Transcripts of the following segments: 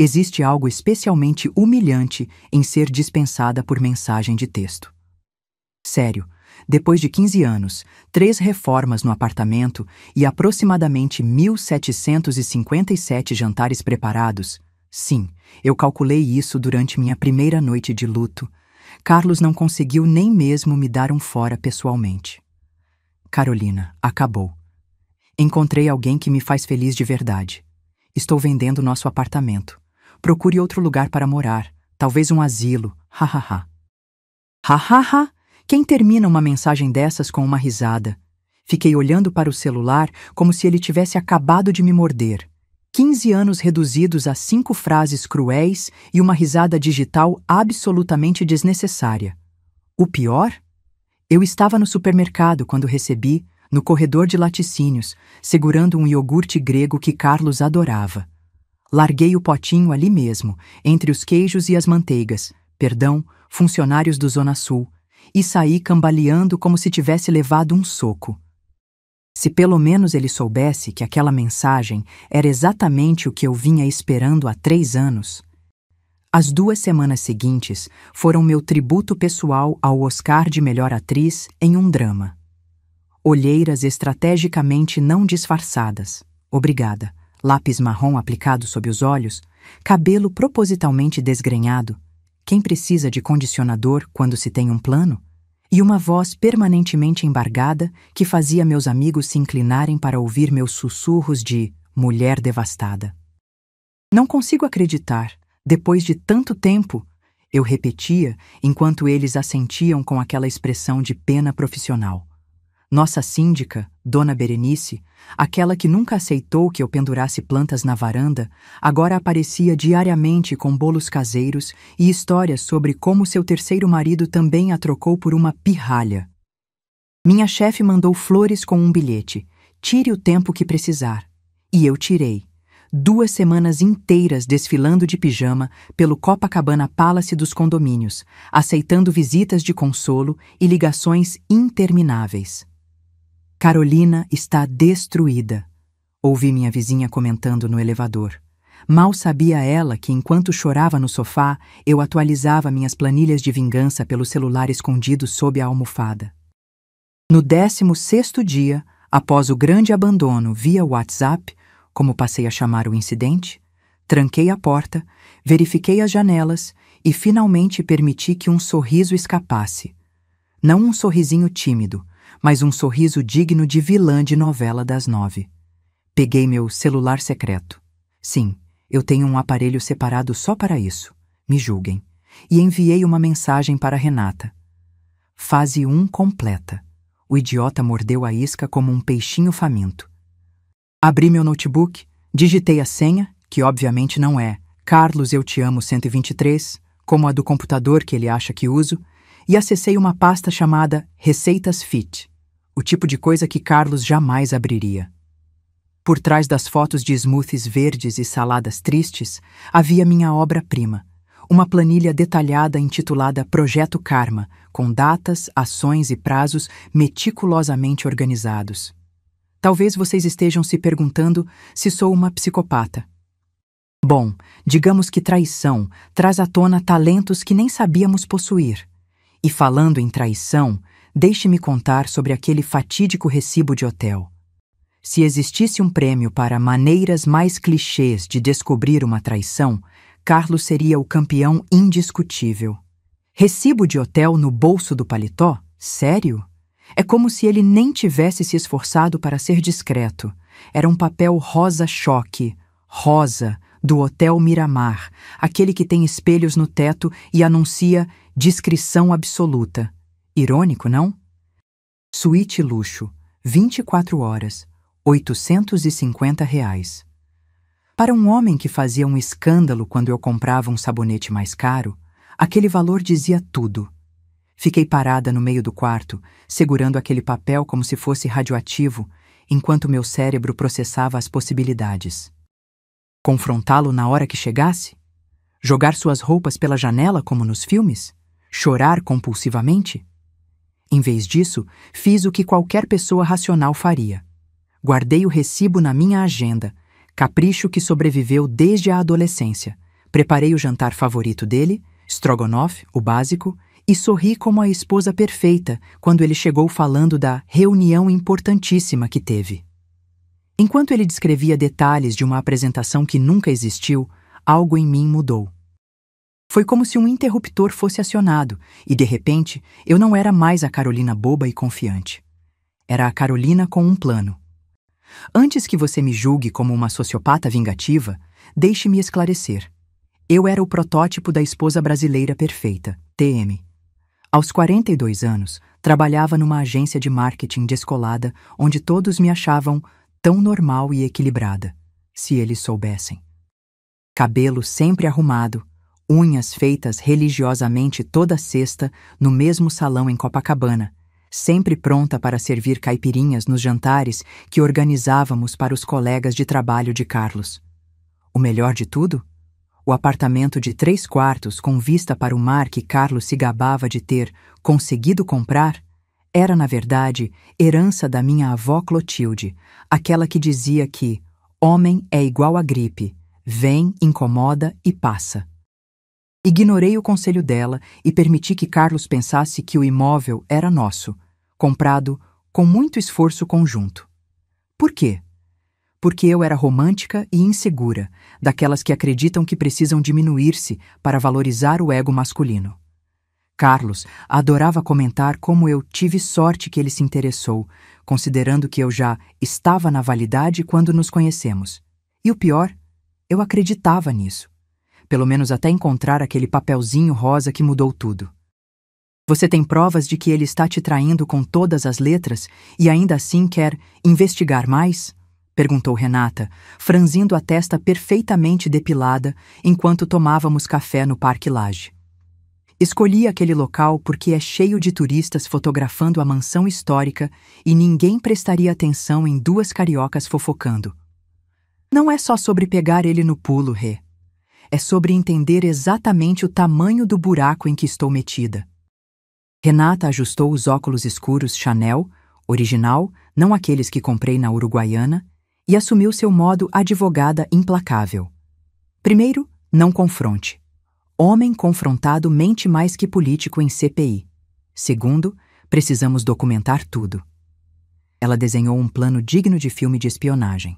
Existe algo especialmente humilhante em ser dispensada por mensagem de texto. Sério, depois de 15 anos, 3 reformas no apartamento e aproximadamente 1.757 jantares preparados, sim, eu calculei isso durante minha primeira noite de luto, Carlos não conseguiu nem mesmo me dar um fora pessoalmente. Carolina, acabou. Encontrei alguém que me faz feliz de verdade. Estou vendendo nosso apartamento. Procure outro lugar para morar, talvez um asilo, hahaha. Hahaha! Quem termina uma mensagem dessas com uma risada? Fiquei olhando para o celular como se ele tivesse acabado de me morder. 15 anos reduzidos a 5 frases cruéis e uma risada digital absolutamente desnecessária. O pior? Eu estava no supermercado quando recebi, no corredor de laticínios, segurando um iogurte grego que Carlos adorava. Larguei o potinho ali mesmo, entre os queijos e as manteigas, funcionários do Zona Sul, e saí cambaleando como se tivesse levado um soco. Se pelo menos ele soubesse que aquela mensagem era exatamente o que eu vinha esperando há 3 anos. As 2 semanas seguintes foram meu tributo pessoal ao Oscar de Melhor Atriz em um drama. Olheiras estrategicamente não disfarçadas, obrigada, lápis marrom aplicado sob os olhos, cabelo propositalmente desgrenhado, quem precisa de condicionador quando se tem um plano? E uma voz permanentemente embargada que fazia meus amigos se inclinarem para ouvir meus sussurros de mulher devastada. Não consigo acreditar, depois de tanto tempo, eu repetia enquanto eles assentiam com aquela expressão de pena profissional. Nossa síndica, Dona Berenice, aquela que nunca aceitou que eu pendurasse plantas na varanda, agora aparecia diariamente com bolos caseiros e histórias sobre como seu terceiro marido também a trocou por uma pirralha. Minha chefe mandou flores com um bilhete: tire o tempo que precisar. E eu tirei. 2 semanas inteiras desfilando de pijama pelo Copacabana Palace dos condomínios, aceitando visitas de consolo e ligações intermináveis. Carolina está destruída, ouvi minha vizinha comentando no elevador. Mal sabia ela que, enquanto chorava no sofá, eu atualizava minhas planilhas de vingança pelo celular escondido sob a almofada. No 16º dia, após o grande abandono via WhatsApp, como passei a chamar o incidente, tranquei a porta, verifiquei as janelas e finalmente permiti que um sorriso escapasse. Não um sorrisinho tímido, mas um sorriso digno de vilã de novela das 9. Peguei meu celular secreto. Sim, eu tenho um aparelho separado só para isso. Me julguem. E enviei uma mensagem para Renata. Fase 1 completa. O idiota mordeu a isca como um peixinho faminto. Abri meu notebook, digitei a senha, que obviamente não é Carlos Eu Te Amo 123, como a do computador que ele acha que uso, e acessei uma pasta chamada Receitas Fit, o tipo de coisa que Carlos jamais abriria. Por trás das fotos de smoothies verdes e saladas tristes, havia minha obra-prima, uma planilha detalhada intitulada Projeto Karma, com datas, ações e prazos meticulosamente organizados. Talvez vocês estejam se perguntando se sou uma psicopata. Bom, digamos que traição traz à tona talentos que nem sabíamos possuir. E falando em traição, deixe-me contar sobre aquele fatídico recibo de hotel. Se existisse um prêmio para maneiras mais clichês de descobrir uma traição, Carlos seria o campeão indiscutível. Recibo de hotel no bolso do paletó? Sério? É como se ele nem tivesse se esforçado para ser discreto. Era um papel rosa-choque, rosa, do Hotel Miramar, aquele que tem espelhos no teto e anuncia discrição absoluta. Irônico, não? Suíte luxo, 24 horas, R$ 850. Para um homem que fazia um escândalo quando eu comprava um sabonete mais caro, aquele valor dizia tudo. Fiquei parada no meio do quarto, segurando aquele papel como se fosse radioativo, enquanto meu cérebro processava as possibilidades. Confrontá-lo na hora que chegasse? Jogar suas roupas pela janela como nos filmes? Chorar compulsivamente? Em vez disso, fiz o que qualquer pessoa racional faria. Guardei o recibo na minha agenda, capricho que sobreviveu desde a adolescência, Preparei o jantar favorito dele, strogonoff, o básico, e sorri como a esposa perfeita quando ele chegou falando da reunião importantíssima que teve. Enquanto ele descrevia detalhes de uma apresentação que nunca existiu, algo em mim mudou. Foi como se um interruptor fosse acionado e, de repente, eu não era mais a Carolina boba e confiante. Era a Carolina com um plano. Antes que você me julgue como uma sociopata vingativa, deixe-me esclarecer. Eu era o protótipo da esposa brasileira perfeita, TM. Aos 42 anos, trabalhava numa agência de marketing descolada onde todos me achavam tão normal e equilibrada, se eles soubessem. Cabelo sempre arrumado, unhas feitas religiosamente toda sexta no mesmo salão em Copacabana, sempre pronta para servir caipirinhas nos jantares que organizávamos para os colegas de trabalho de Carlos. O melhor de tudo? O apartamento de 3 quartos com vista para o mar que Carlos se gabava de ter conseguido comprar era, na verdade, herança da minha avó Clotilde, aquela que dizia que homem é igual a gripe, vem, incomoda e passa. Ignorei o conselho dela e permiti que Carlos pensasse que o imóvel era nosso, comprado com muito esforço conjunto. Por quê? Porque eu era romântica e insegura, daquelas que acreditam que precisam diminuir-se para valorizar o ego masculino. Carlos adorava comentar como eu tive sorte que ele se interessou, considerando que eu já estava na validade quando nos conhecemos. E o pior, eu acreditava nisso. Pelo menos até encontrar aquele papelzinho rosa que mudou tudo. Você tem provas de que ele está te traindo com todas as letras e ainda assim quer investigar mais? Perguntou Renata, franzindo a testa perfeitamente depilada enquanto tomávamos café no Parque Lage. Escolhi aquele local porque é cheio de turistas fotografando a mansão histórica e ninguém prestaria atenção em 2 cariocas fofocando. Não é só sobre pegar ele no pulo, Rê. É sobre entender exatamente o tamanho do buraco em que estou metida. Renata ajustou os óculos escuros Chanel, original, não aqueles que comprei na Uruguaiana, e assumiu seu modo advogada implacável. Primeiro, não confronte. Homem confrontado mente mais que político em CPI. Segundo, precisamos documentar tudo. Ela desenhou um plano digno de filme de espionagem.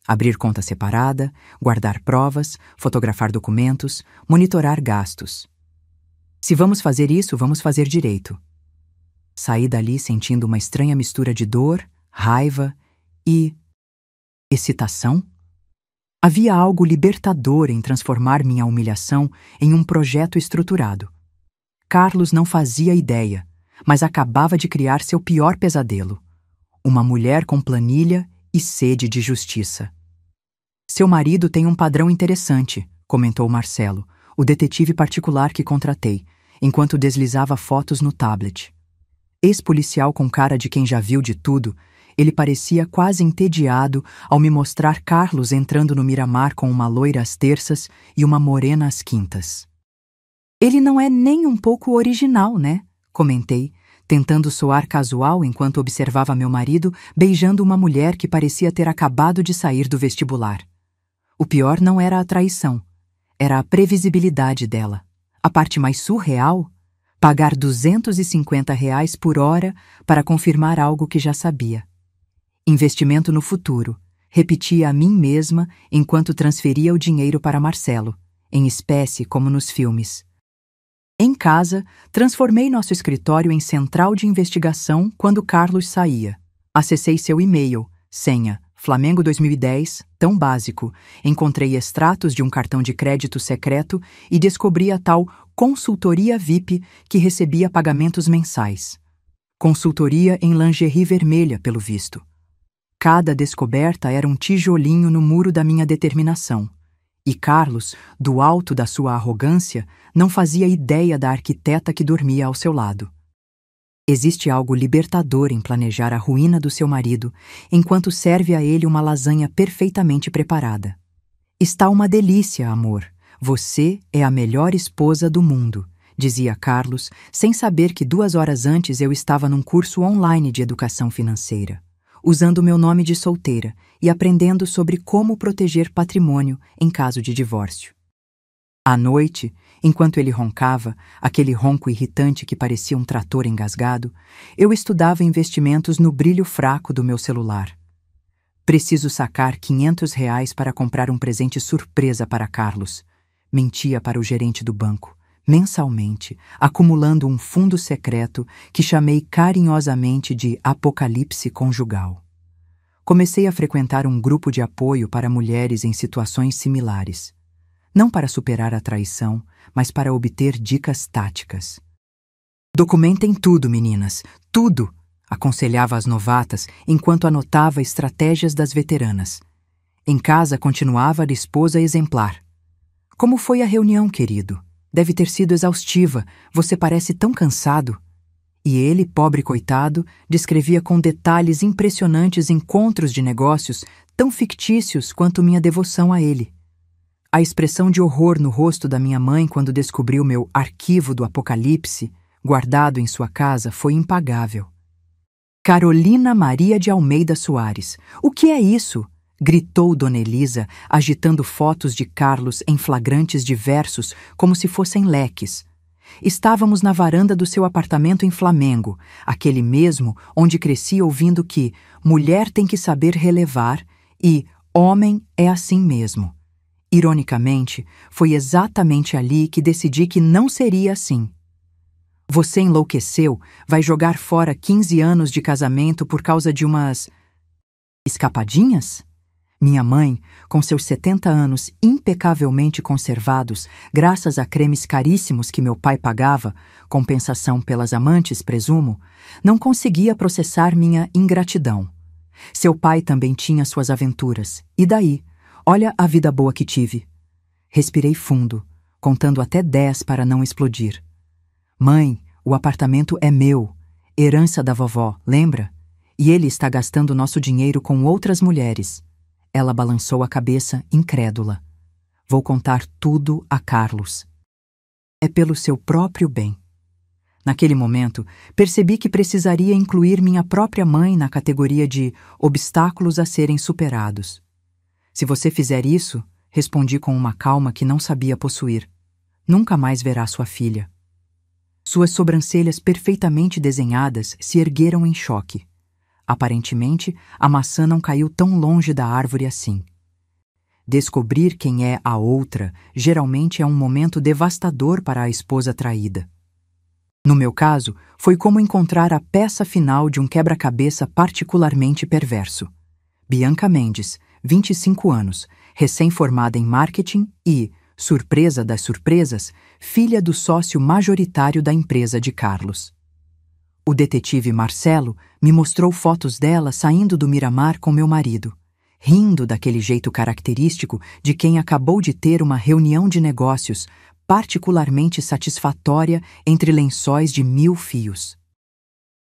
Abrir conta separada, guardar provas, fotografar documentos, monitorar gastos. Se vamos fazer isso, vamos fazer direito. Saí dali sentindo uma estranha mistura de dor, raiva e excitação. Havia algo libertador em transformar minha humilhação em um projeto estruturado. Carlos não fazia ideia, mas acabava de criar seu pior pesadelo. Uma mulher com planilha e sede de justiça. Seu marido tem um padrão interessante, comentou Marcelo, o detetive particular que contratei, enquanto deslizava fotos no tablet. Ex-policial com cara de quem já viu de tudo, ele parecia quase entediado ao me mostrar Carlos entrando no Miramar com uma loira às terças e uma morena às quintas. Ele não é nem um pouco original, né? Comentei, tentando soar casual enquanto observava meu marido beijando uma mulher que parecia ter acabado de sair do vestibular. O pior não era a traição, era a previsibilidade dela. A parte mais surreal, pagar R$ 250 por hora para confirmar algo que já sabia. Investimento no futuro, repetia a mim mesma enquanto transferia o dinheiro para Marcelo, em espécie como nos filmes. Em casa, transformei nosso escritório em central de investigação quando Carlos saía. Acessei seu e-mail, senha, Flamengo 2010, tão básico. Encontrei extratos de um cartão de crédito secreto e descobri a tal consultoria VIP que recebia pagamentos mensais. Consultoria em lingerie vermelha, pelo visto. Cada descoberta era um tijolinho no muro da minha determinação. E Carlos, do alto da sua arrogância, não fazia ideia da arquiteta que dormia ao seu lado. Existe algo libertador em planejar a ruína do seu marido enquanto serve a ele uma lasanha perfeitamente preparada. Está uma delícia, amor. Você é a melhor esposa do mundo, dizia Carlos, sem saber que 2 horas antes eu estava num curso online de educação financeira, usando meu nome de solteira e aprendendo sobre como proteger patrimônio em caso de divórcio. À noite, enquanto ele roncava, aquele ronco irritante que parecia um trator engasgado, eu estudava investimentos no brilho fraco do meu celular. Preciso sacar R$ 500 para comprar um presente surpresa para Carlos. Mentia para o gerente do banco, mensalmente, acumulando um fundo secreto que chamei carinhosamente de Apocalipse Conjugal. Comecei a frequentar um grupo de apoio para mulheres em situações similares. Não para superar a traição, mas para obter dicas táticas. Documentem tudo, meninas, tudo! Aconselhava as novatas enquanto anotava estratégias das veteranas. Em casa continuava a esposa exemplar. Como foi a reunião, querido? Deve ter sido exaustiva, você parece tão cansado. E ele, pobre coitado, descrevia com detalhes impressionantes encontros de negócios tão fictícios quanto minha devoção a ele. A expressão de horror no rosto da minha mãe quando descobriu meu arquivo do Apocalipse, guardado em sua casa, foi impagável. Carolina Maria de Almeida Soares. O que é isso? Gritou Dona Elisa, agitando fotos de Carlos em flagrantes diversos, como se fossem leques. Estávamos na varanda do seu apartamento em Flamengo, aquele mesmo onde cresci ouvindo que mulher tem que saber relevar e homem é assim mesmo. Ironicamente, foi exatamente ali que decidi que não seria assim. Você enlouqueceu, vai jogar fora 15 anos de casamento por causa de umas escapadinhas? Minha mãe, com seus 70 anos impecavelmente conservados, graças a cremes caríssimos que meu pai pagava, compensação pelas amantes, presumo, não conseguia processar minha ingratidão. Seu pai também tinha suas aventuras, e daí? Olha a vida boa que tive. Respirei fundo, contando até 10 para não explodir. Mãe, o apartamento é meu, herança da vovó, lembra? E ele está gastando nosso dinheiro com outras mulheres. Ela balançou a cabeça, incrédula. Vou contar tudo a Carlos. É pelo seu próprio bem. Naquele momento, percebi que precisaria incluir minha própria mãe na categoria de obstáculos a serem superados. Se você fizer isso, respondi com uma calma que não sabia possuir, nunca mais verá sua filha. Suas sobrancelhas perfeitamente desenhadas se ergueram em choque. Aparentemente, a maçã não caiu tão longe da árvore assim. Descobrir quem é a outra geralmente é um momento devastador para a esposa traída. No meu caso, foi como encontrar a peça final de um quebra-cabeça particularmente perverso. Bianca Mendes, 25 anos, recém-formada em marketing e, surpresa das surpresas, filha do sócio majoritário da empresa de Carlos. O detetive Marcelo me mostrou fotos dela saindo do Miramar com meu marido, rindo daquele jeito característico de quem acabou de ter uma reunião de negócios particularmente satisfatória entre lençóis de 1000 fios.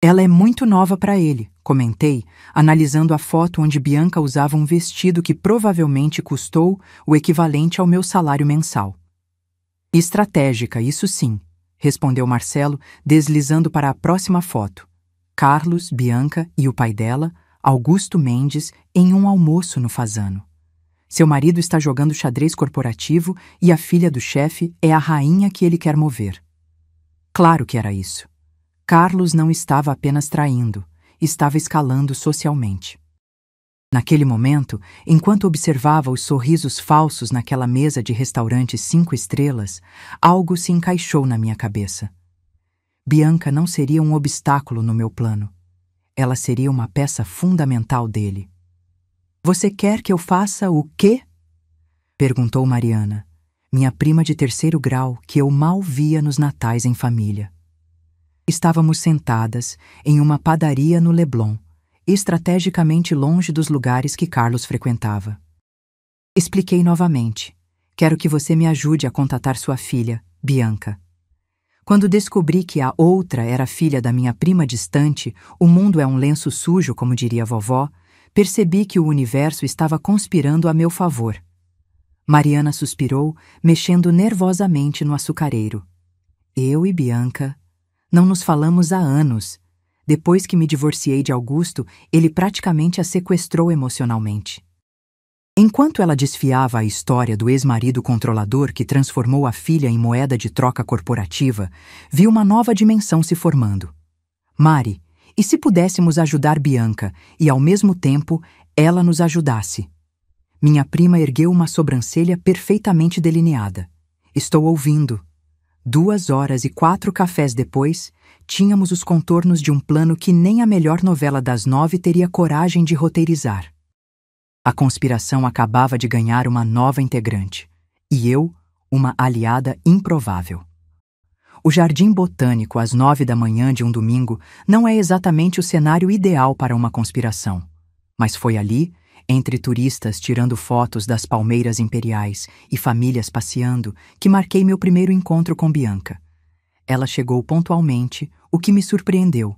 Ela é muito nova para ele, comentei, analisando a foto onde Bianca usava um vestido que provavelmente custou o equivalente ao meu salário mensal. Estratégica, isso sim, respondeu Marcelo, deslizando para a próxima foto. Carlos, Bianca e o pai dela, Augusto Mendes, em um almoço no Fasano. Seu marido está jogando xadrez corporativo e a filha do chefe é a rainha que ele quer mover. Claro que era isso. Carlos não estava apenas traindo, estava escalando socialmente. Naquele momento, enquanto observava os sorrisos falsos naquela mesa de restaurante 5 estrelas, algo se encaixou na minha cabeça. Bianca não seria um obstáculo no meu plano. Ela seria uma peça fundamental dele. Você quer que eu faça o quê? Perguntou Mariana, minha prima de 3º grau que eu mal via nos natais em família. Estávamos sentadas em uma padaria no Leblon, estrategicamente longe dos lugares que Carlos frequentava. Expliquei novamente. Quero que você me ajude a contatar sua filha, Bianca. Quando descobri que a outra era filha da minha prima distante, o mundo é um lenço sujo, como diria a vovó, percebi que o universo estava conspirando a meu favor. Mariana suspirou, mexendo nervosamente no açucareiro. Eu e Bianca não nos falamos há anos. Depois que me divorciei de Augusto, ele praticamente a sequestrou emocionalmente. Enquanto ela desfiava a história do ex-marido controlador que transformou a filha em moeda de troca corporativa, vi uma nova dimensão se formando. Mari, e se pudéssemos ajudar Bianca e, ao mesmo tempo, ela nos ajudasse? Minha prima ergueu uma sobrancelha perfeitamente delineada. Estou ouvindo. 2 horas e 4 cafés depois, tínhamos os contornos de um plano que nem a melhor novela das 9 teria coragem de roteirizar. A conspiração acabava de ganhar uma nova integrante, e eu, uma aliada improvável. O Jardim Botânico às 9 da manhã de um domingo não é exatamente o cenário ideal para uma conspiração, mas foi ali, entre turistas tirando fotos das palmeiras imperiais e famílias passeando, que marquei meu primeiro encontro com Bianca. Ela chegou pontualmente, o que me surpreendeu.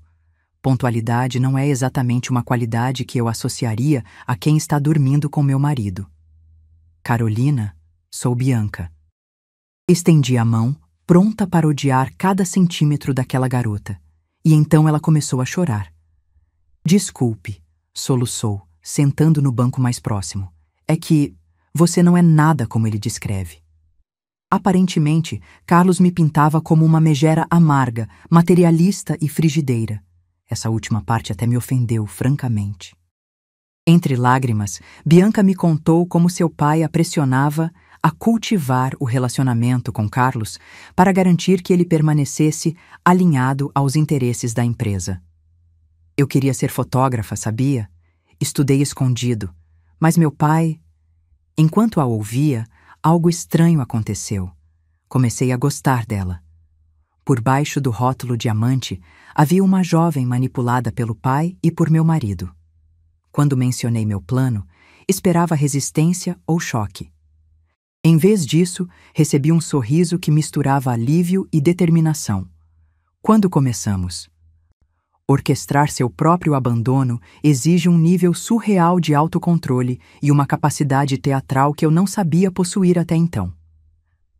Pontualidade não é exatamente uma qualidade que eu associaria a quem está dormindo com meu marido. Carolina, sou Bianca. Estendi a mão, pronta para odiar cada centímetro daquela garota, e então ela começou a chorar. Desculpe, soluçou, sentando no banco mais próximo. É que você não é nada como ele descreve. Aparentemente, Carlos me pintava como uma megera amarga, materialista e frigideira. Essa última parte até me ofendeu, francamente. Entre lágrimas, Bianca me contou como seu pai a pressionava a cultivar o relacionamento com Carlos para garantir que ele permanecesse alinhado aos interesses da empresa. Eu queria ser fotógrafa, sabia? Estudei escondido, mas meu pai... Enquanto a ouvia, algo estranho aconteceu. Comecei a gostar dela. Por baixo do rótulo diamante, havia uma jovem manipulada pelo pai e por meu marido. Quando mencionei meu plano, esperava resistência ou choque. Em vez disso, recebi um sorriso que misturava alívio e determinação. Quando começamos? Orquestrar seu próprio abandono exige um nível surreal de autocontrole e uma capacidade teatral que eu não sabia possuir até então.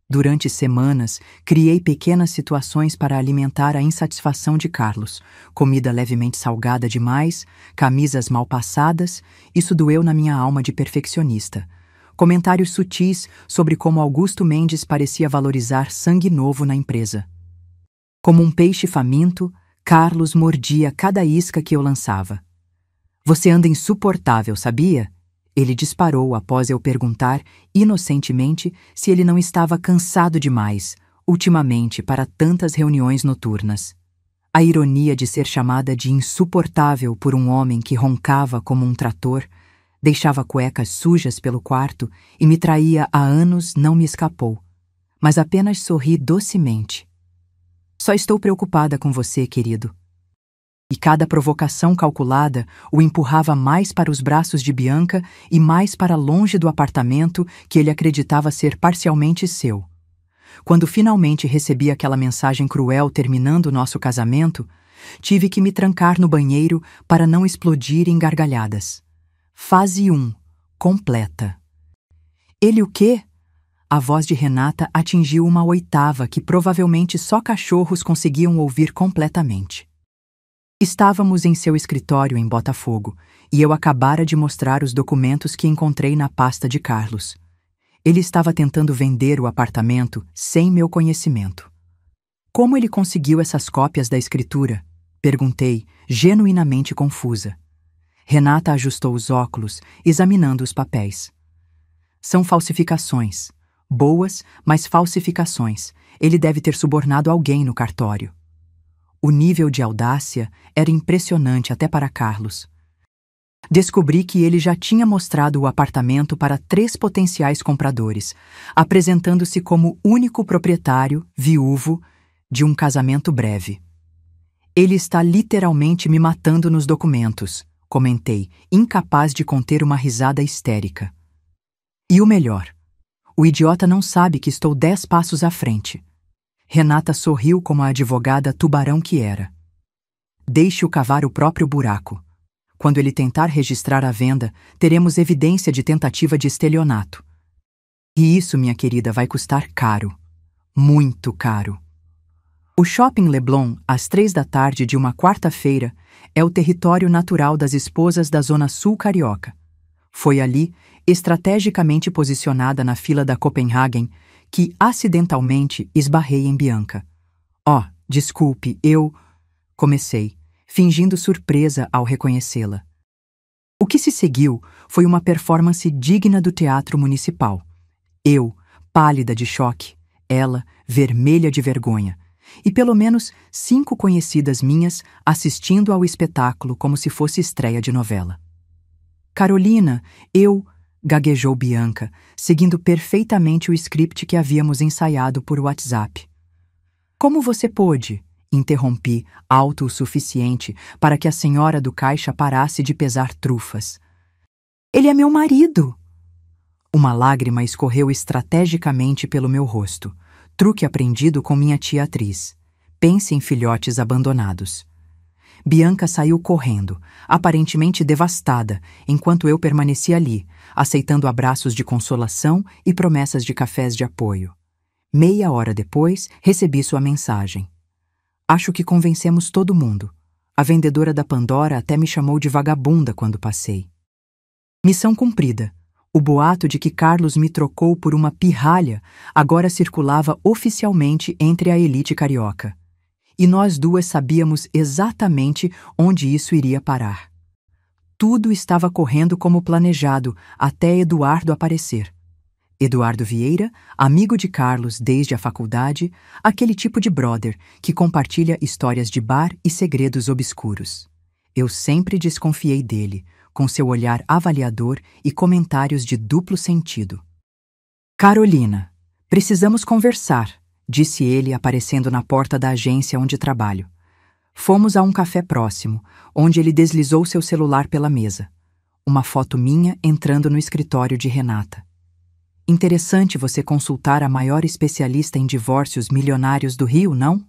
Durante semanas, criei pequenas situações para alimentar a insatisfação de Carlos. Comida levemente salgada demais, camisas mal passadas, isso doeu na minha alma de perfeccionista. Comentários sutis sobre como Augusto Mendes parecia valorizar sangue novo na empresa. Como um peixe faminto, Carlos mordia cada isca que eu lançava. Você anda insuportável, sabia? Ele disparou após eu perguntar, inocentemente, se ele não estava cansado demais, ultimamente, para tantas reuniões noturnas. A ironia de ser chamada de insuportável por um homem que roncava como um trator, deixava cuecas sujas pelo quarto e me traía há anos não me escapou, mas apenas sorri docemente. Só estou preocupada com você, querido. E cada provocação calculada o empurrava mais para os braços de Bianca e mais para longe do apartamento que ele acreditava ser parcialmente seu. Quando finalmente recebi aquela mensagem cruel terminando nosso casamento, tive que me trancar no banheiro para não explodir em gargalhadas. Fase 1. Completa. Ele o quê? A voz de Renata atingiu uma oitava que provavelmente só cachorros conseguiam ouvir completamente. Estávamos em seu escritório em Botafogo e eu acabara de mostrar os documentos que encontrei na pasta de Carlos. Ele estava tentando vender o apartamento sem meu conhecimento. Como ele conseguiu essas cópias da escritura? Perguntei, genuinamente confusa. Renata ajustou os óculos, examinando os papéis. São falsificações. Boas, mas falsificações. Ele deve ter subornado alguém no cartório. O nível de audácia era impressionante até para Carlos. Descobri que ele já tinha mostrado o apartamento para 3 potenciais compradores, apresentando-se como único proprietário, viúvo, de um casamento breve. Ele está literalmente me matando nos documentos, comentei, incapaz de conter uma risada histérica. E o melhor, o idiota não sabe que estou 10 passos à frente. Renata sorriu como a advogada tubarão que era. Deixe-o cavar o próprio buraco. Quando ele tentar registrar a venda, teremos evidência de tentativa de estelionato. E isso, minha querida, vai custar caro. Muito caro. O Shopping Leblon, às 3 da tarde de uma quarta-feira, é o território natural das esposas da Zona Sul carioca. Foi ali, estrategicamente posicionada na fila da Copenhagen, que acidentalmente esbarrei em Bianca. Oh, desculpe, eu... Comecei, fingindo surpresa ao reconhecê-la. O que se seguiu foi uma performance digna do teatro municipal. Eu, pálida de choque, ela, vermelha de vergonha, e pelo menos 5 conhecidas minhas assistindo ao espetáculo como se fosse estreia de novela. Carolina, gaguejou Bianca, seguindo perfeitamente o script que havíamos ensaiado por WhatsApp. Como você pôde? Interrompi, alto o suficiente para que a senhora do caixa parasse de pesar trufas. Ele é meu marido! Uma lágrima escorreu estrategicamente pelo meu rosto, truque aprendido com minha tia atriz. Pense em filhotes abandonados. Bianca saiu correndo, aparentemente devastada, enquanto eu permaneci ali, aceitando abraços de consolação e promessas de cafés de apoio. Meia hora depois, recebi sua mensagem. Acho que convencemos todo mundo. A vendedora da Pandora até me chamou de vagabunda quando passei. Missão cumprida. O boato de que Carlos me trocou por uma pirralha agora circulava oficialmente entre a elite carioca. E nós duas sabíamos exatamente onde isso iria parar. Tudo estava correndo como planejado até Eduardo aparecer. Eduardo Vieira, amigo de Carlos desde a faculdade, aquele tipo de brother que compartilha histórias de bar e segredos obscuros. Eu sempre desconfiei dele, com seu olhar avaliador e comentários de duplo sentido. Carolina, precisamos conversar, disse ele aparecendo na porta da agência onde trabalho. Fomos a um café próximo, onde ele deslizou seu celular pela mesa. Uma foto minha entrando no escritório de Renata. Interessante você consultar a maior especialista em divórcios milionários do Rio, não?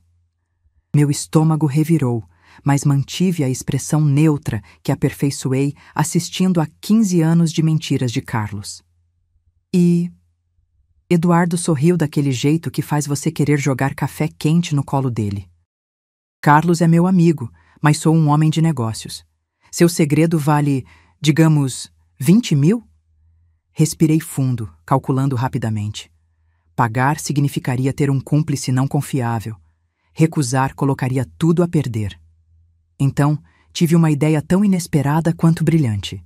Meu estômago revirou, mas mantive a expressão neutra que aperfeiçoei assistindo a 15 anos de mentiras de Carlos. E... Eduardo sorriu daquele jeito que faz você querer jogar café quente no colo dele. Carlos é meu amigo, mas sou um homem de negócios. Seu segredo vale, digamos, 20 mil? Respirei fundo, calculando rapidamente. Pagar significaria ter um cúmplice não confiável. Recusar colocaria tudo a perder. Então, tive uma ideia tão inesperada quanto brilhante.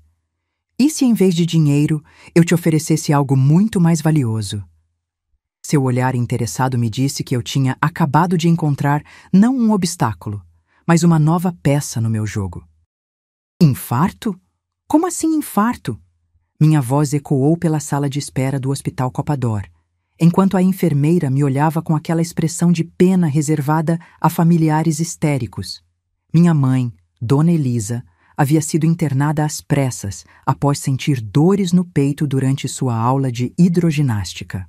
E se em vez de dinheiro, eu te oferecesse algo muito mais valioso? Seu olhar interessado me disse que eu tinha acabado de encontrar não um obstáculo, mas uma nova peça no meu jogo. Infarto? Como assim infarto? Minha voz ecoou pela sala de espera do Hospital Copador, enquanto a enfermeira me olhava com aquela expressão de pena reservada a familiares histéricos. Minha mãe, Dona Elisa, havia sido internada às pressas após sentir dores no peito durante sua aula de hidroginástica.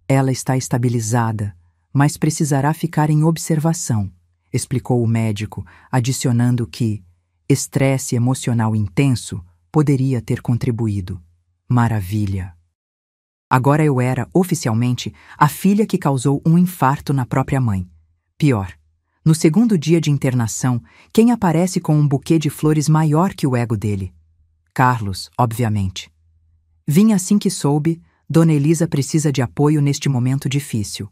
Ela está estabilizada, mas precisará ficar em observação, explicou o médico, adicionando que estresse emocional intenso poderia ter contribuído. Maravilha! Agora eu era, oficialmente, a filha que causou um infarto na própria mãe. Pior, no segundo dia de internação, quem aparece com um buquê de flores maior que o ego dele? Carlos, obviamente. Vim assim que soube, Dona Elisa precisa de apoio neste momento difícil.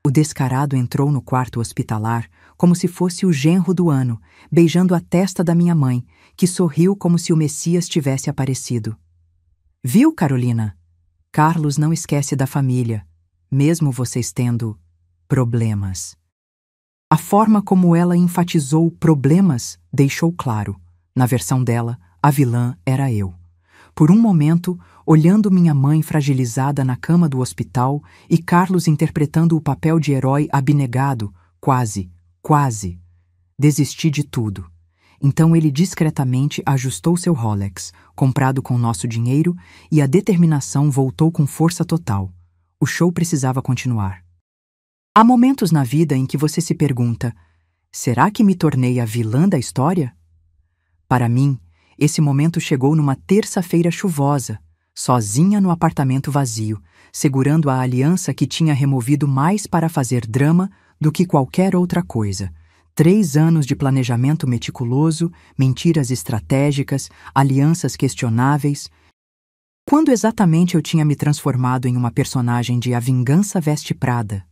O descarado entrou no quarto hospitalar como se fosse o genro do ano, beijando a testa da minha mãe, que sorriu como se o Messias tivesse aparecido. Viu, Carolina? Carlos não esquece da família, mesmo vocês tendo problemas. A forma como ela enfatizou problemas deixou claro. Na versão dela, a vilã era eu. Por um momento, olhando minha mãe fragilizada na cama do hospital e Carlos interpretando o papel de herói abnegado, quase, desisti de tudo. Então ele discretamente ajustou seu Rolex, comprado com nosso dinheiro, e a determinação voltou com força total. O show precisava continuar. Há momentos na vida em que você se pergunta: será que me tornei a vilã da história? Para mim, esse momento chegou numa terça-feira chuvosa, sozinha no apartamento vazio, segurando a aliança que tinha removido mais para fazer drama do que qualquer outra coisa, 3 anos de planejamento meticuloso, mentiras estratégicas, alianças questionáveis. Quando exatamente eu tinha me transformado em uma personagem de A Vingança Veste Prada?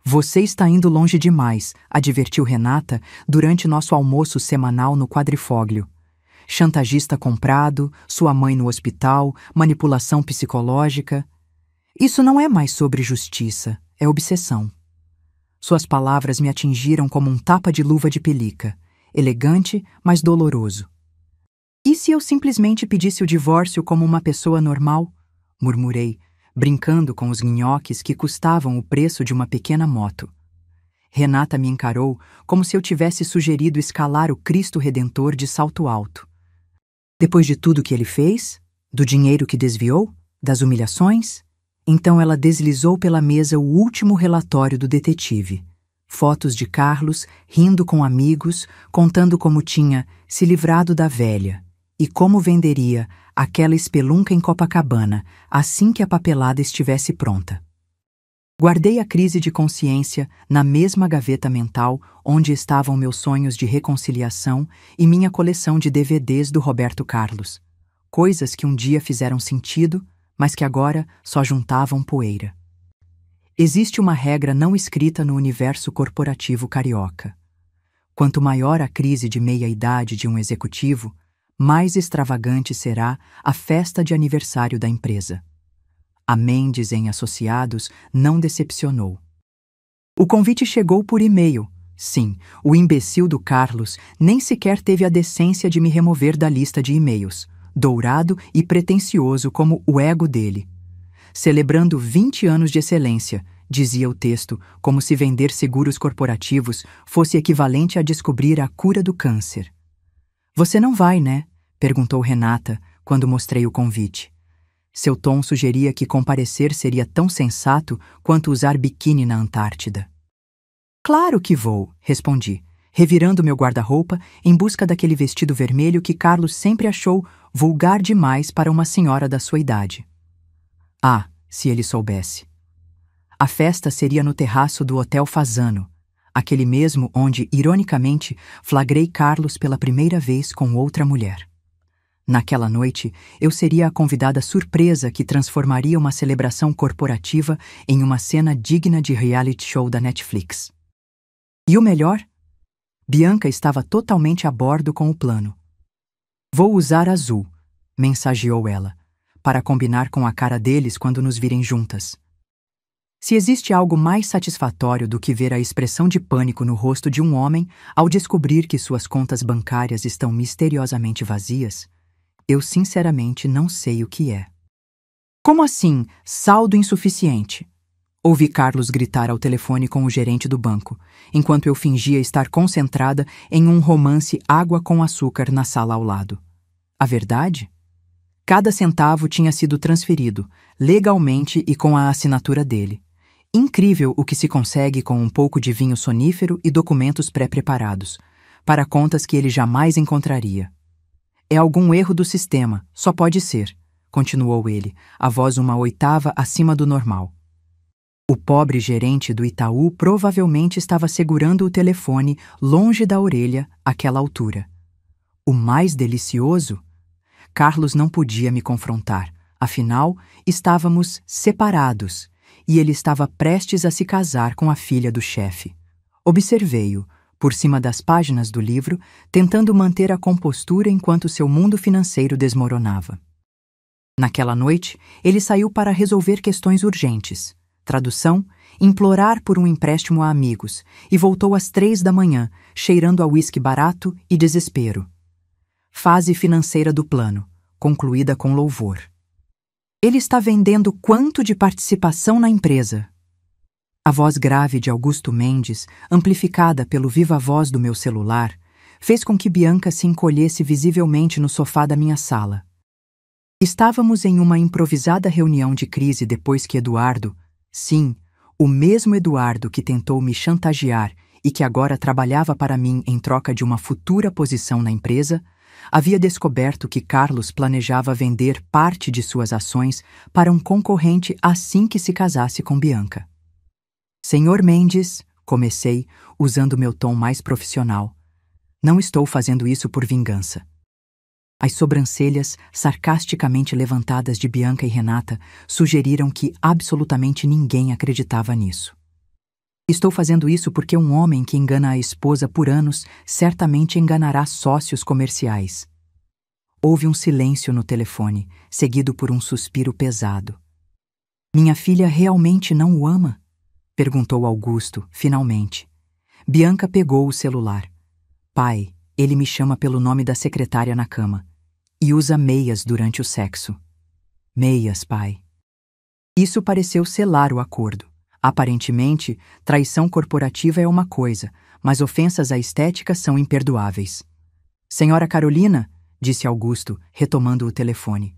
Você está indo longe demais, advertiu Renata durante nosso almoço semanal no Quadrifóglio. Chantagista comprado, sua mãe no hospital, manipulação psicológica. Isso não é mais sobre justiça, é obsessão. Suas palavras me atingiram como um tapa de luva de pelica, elegante, mas doloroso. E se eu simplesmente pedisse o divórcio como uma pessoa normal? Murmurei, brincando com os nhoques que custavam o preço de uma pequena moto. Renata me encarou como se eu tivesse sugerido escalar o Cristo Redentor de salto alto. Depois de tudo que ele fez? Do dinheiro que desviou? Das humilhações? Então ela deslizou pela mesa o último relatório do detetive. Fotos de Carlos, rindo com amigos, contando como tinha se livrado da velha e como venderia aquela espelunca em Copacabana assim que a papelada estivesse pronta. Guardei a crise de consciência na mesma gaveta mental onde estavam meus sonhos de reconciliação e minha coleção de DVDs do Roberto Carlos. Coisas que um dia fizeram sentido, mas que agora só juntavam poeira. Existe uma regra não escrita no universo corporativo carioca. Quanto maior a crise de meia-idade de um executivo, mais extravagante será a festa de aniversário da empresa. A Mendes em Associados não decepcionou. O convite chegou por e-mail. Sim, o imbecil do Carlos nem sequer teve a decência de me remover da lista de e-mails, dourado e pretensioso como o ego dele. Celebrando 20 anos de excelência, dizia o texto, como se vender seguros corporativos fosse equivalente a descobrir a cura do câncer. Você não vai, né? Perguntou Renata, quando mostrei o convite. Seu tom sugeria que comparecer seria tão sensato quanto usar biquíni na Antártida. Claro que vou, respondi, revirando meu guarda-roupa em busca daquele vestido vermelho que Carlos sempre achou vulgar demais para uma senhora da sua idade. Ah, se ele soubesse. A festa seria no terraço do Hotel Fasano, aquele mesmo onde, ironicamente, flagrei Carlos pela primeira vez com outra mulher. Naquela noite, eu seria a convidada surpresa que transformaria uma celebração corporativa em uma cena digna de reality show da Netflix. E o melhor? Bianca estava totalmente a bordo com o plano. Vou usar azul, mensageou ela, para combinar com a cara deles quando nos virem juntas. Se existe algo mais satisfatório do que ver a expressão de pânico no rosto de um homem ao descobrir que suas contas bancárias estão misteriosamente vazias, eu sinceramente não sei o que é. Como assim, saldo insuficiente? Ouvi Carlos gritar ao telefone com o gerente do banco, enquanto eu fingia estar concentrada em um romance água com açúcar na sala ao lado. A verdade? Cada centavo tinha sido transferido, legalmente e com a assinatura dele. Incrível o que se consegue com um pouco de vinho sonífero e documentos pré-preparados, para contas que ele jamais encontraria. É algum erro do sistema, só pode ser, continuou ele, a voz 1/8 acima do normal. O pobre gerente do Itaú provavelmente estava segurando o telefone longe da orelha àquela altura. O mais delicioso? Carlos não podia me confrontar, afinal, estávamos separados, e ele estava prestes a se casar com a filha do chefe. Observei-o, por cima das páginas do livro, tentando manter a compostura enquanto seu mundo financeiro desmoronava. Naquela noite, ele saiu para resolver questões urgentes, tradução, implorar por um empréstimo a amigos, e voltou às 3 da manhã, cheirando a uísque barato e desespero. Fase financeira do plano, concluída com louvor. Ele está vendendo quanto de participação na empresa? A voz grave de Augusto Mendes, amplificada pelo viva-voz do meu celular, fez com que Bianca se encolhesse visivelmente no sofá da minha sala. Estávamos em uma improvisada reunião de crise depois que Eduardo, sim, o mesmo Eduardo que tentou me chantagear e que agora trabalhava para mim em troca de uma futura posição na empresa, havia descoberto que Carlos planejava vender parte de suas ações para um concorrente assim que se casasse com Bianca. Senhor Mendes, Comecei, usando meu tom mais profissional. Não estou fazendo isso por vingança. As sobrancelhas, sarcasticamente levantadas de Bianca e Renata, sugeriram que absolutamente ninguém acreditava nisso. Estou fazendo isso porque um homem que engana a esposa por anos certamente enganará sócios comerciais. Houve um silêncio no telefone, seguido por um suspiro pesado. Minha filha realmente não o ama? Perguntou Augusto, finalmente. Bianca pegou o celular. Pai, ele me chama pelo nome da secretária na cama. E usa meias durante o sexo. Meias, pai. Isso pareceu selar o acordo. Aparentemente, traição corporativa é uma coisa, mas ofensas à estética são imperdoáveis. Senhora Carolina, disse Augusto, retomando o telefone,